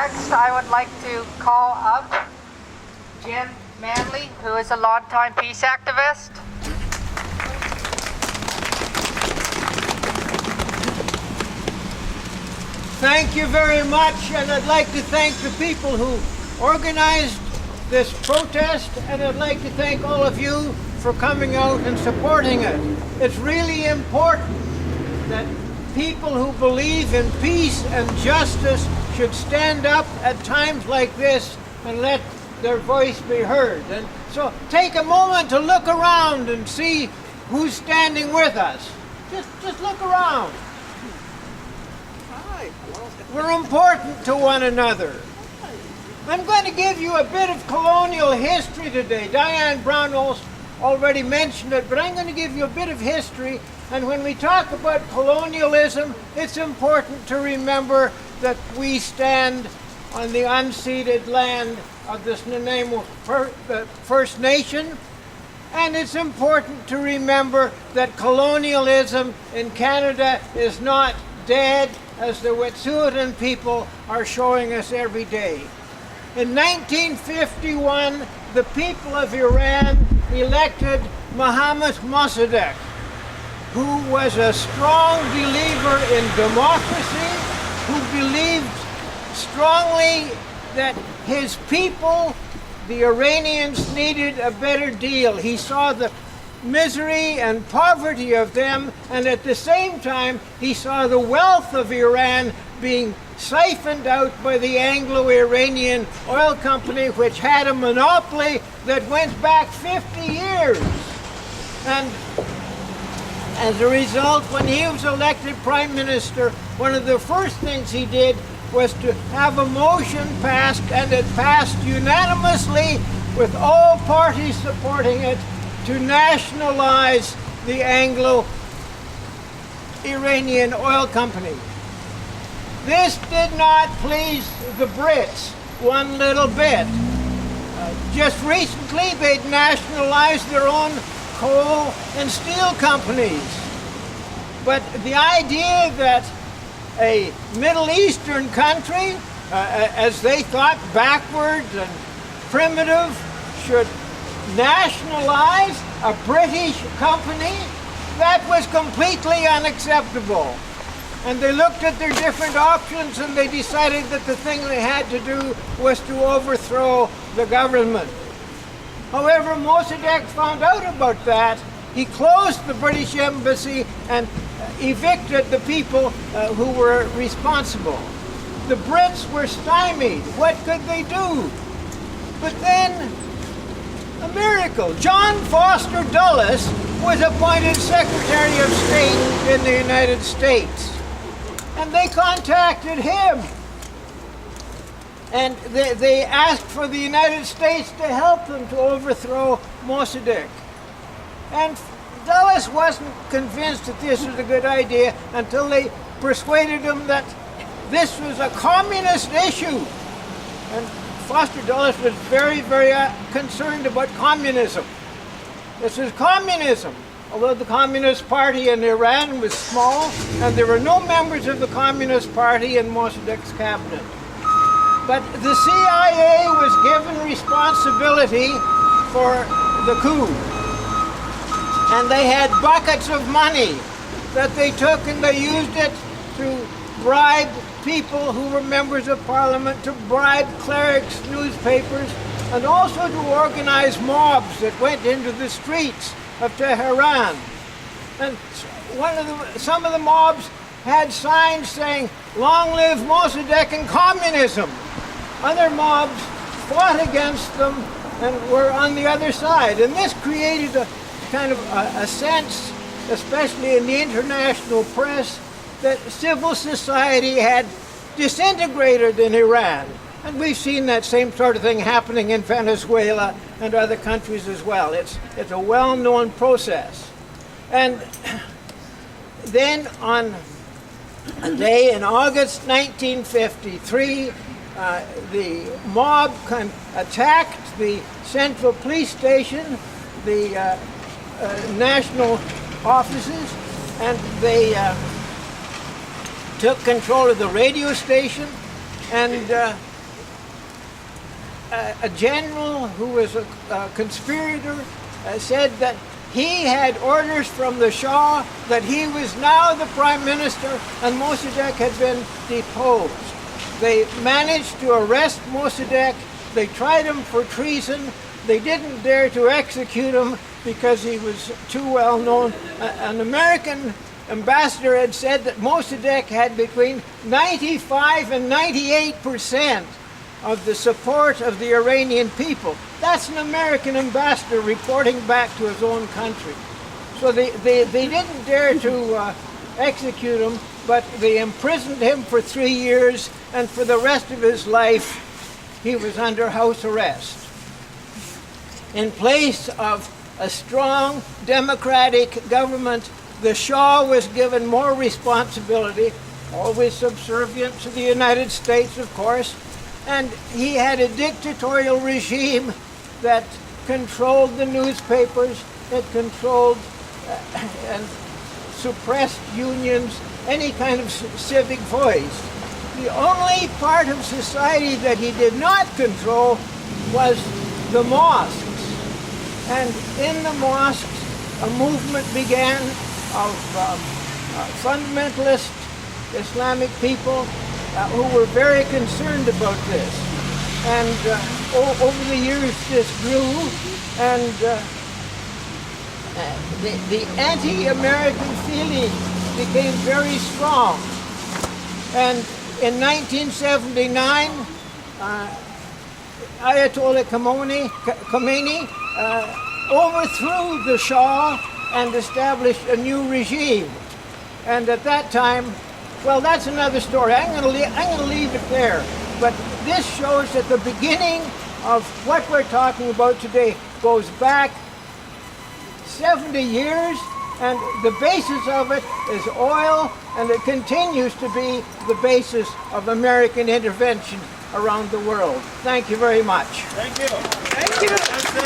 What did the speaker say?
Next, I would like to call up Jim Manley, who is a longtime peace activist. Thank you very much, and I'd like to thank the people who organized this protest, and I'd like to thank all of you for coming out and supporting it. It's really important that people who believe in peace and justice should stand up at times like this and let their voice be heard. And so take a moment to look around and see who's standing with us. Just look around. We're important to one another. I'm going to give you a bit of colonial history today. Diane Brown already mentioned it, but I'm going to give you a bit of history. And when we talk about colonialism, it's important to remember that we stand on the unceded land of this Nanaimo First Nation. And it's important to remember that colonialism in Canada is not dead, as the Wet'suwet'en people are showing us every day. In 1951, the people of Iran elected Mohammad Mossadegh, who was a strong believer in democracy, who believed strongly that his people, the Iranians, needed a better deal. He saw the misery and poverty of them, and at the same time he saw the wealth of Iran being siphoned out by the Anglo-Iranian Oil Company, which had a monopoly that went back 50 years. And as a result, when he was elected Prime Minister, one of the first things he did was to have a motion passed, and it passed unanimously with all parties supporting it, to nationalize the Anglo-Iranian Oil Company. This did not please the Brits one little bit. Just recently, they'd nationalized their own coal and steel companies. But the idea that a Middle Eastern country, as they thought, backward and primitive, should nationalize a British company, that was completely unacceptable. And they looked at their different options and they decided that the thing they had to do was to overthrow the government. However, Mossadegh found out about that. He closed the British embassy and evicted the people who were responsible. The Brits were stymied. What could they do? But then, a miracle. John Foster Dulles was appointed Secretary of State in the United States. And they contacted him. And they asked for the United States to help them to overthrow Mossadegh. And Dulles wasn't convinced that this was a good idea until they persuaded him that this was a communist issue. And Foster Dulles was very, very concerned about communism. This is communism. Although the Communist Party in Iran was small, and there were no members of the Communist Party in Mossadegh's cabinet. But the CIA was given responsibility for the coup. And they had buckets of money that they took and they used it to bribe people who were members of parliament, to bribe clerics, newspapers, and also to organize mobs that went into the streets of Tehran. And some of the mobs had signs saying, "Long live Mossadegh and communism." Other mobs fought against them and were on the other side. And this created a kind of a sense, especially in the international press, that civil society had disintegrated in Iran. And we've seen that same sort of thing happening in Venezuela and other countries as well. It's a well-known process. And then on a day in August 1953, the mob attacked the Central Police Station, the national offices, and they took control of the radio station, and a general who was a conspirator said that he had orders from the Shah that he was now the prime minister and Mossadegh had been deposed. They managed to arrest Mossadegh. They tried him for treason. They didn't dare to execute him because he was too well known. An American ambassador had said that Mossadegh had between 95 and 98% of the support of the Iranian people. That's an American ambassador reporting back to his own country. So they didn't dare to execute him, but they imprisoned him for 3 years, and for the rest of his life he was under house arrest. In place of a strong democratic government, the Shah was given more responsibility, always subservient to the United States, of course, and he had a dictatorial regime that controlled the newspapers, it controlled and suppressed unions, any kind of civic voice. The only part of society that he did not control was the mosques. And in the mosques, a movement began of fundamentalist Islamic people who were very concerned about this. And over the years this grew, and the anti-American feeling became very strong. And in 1979, Ayatollah Khomeini overthrew the Shah and established a new regime. And at that time, well, that's another story. I'm going to leave it there. But this shows that the beginning of what we're talking about today goes back 70 years, and the basis of it is oil, and it continues to be the basis of American intervention around the world. Thank you very much. Thank you. Thank you.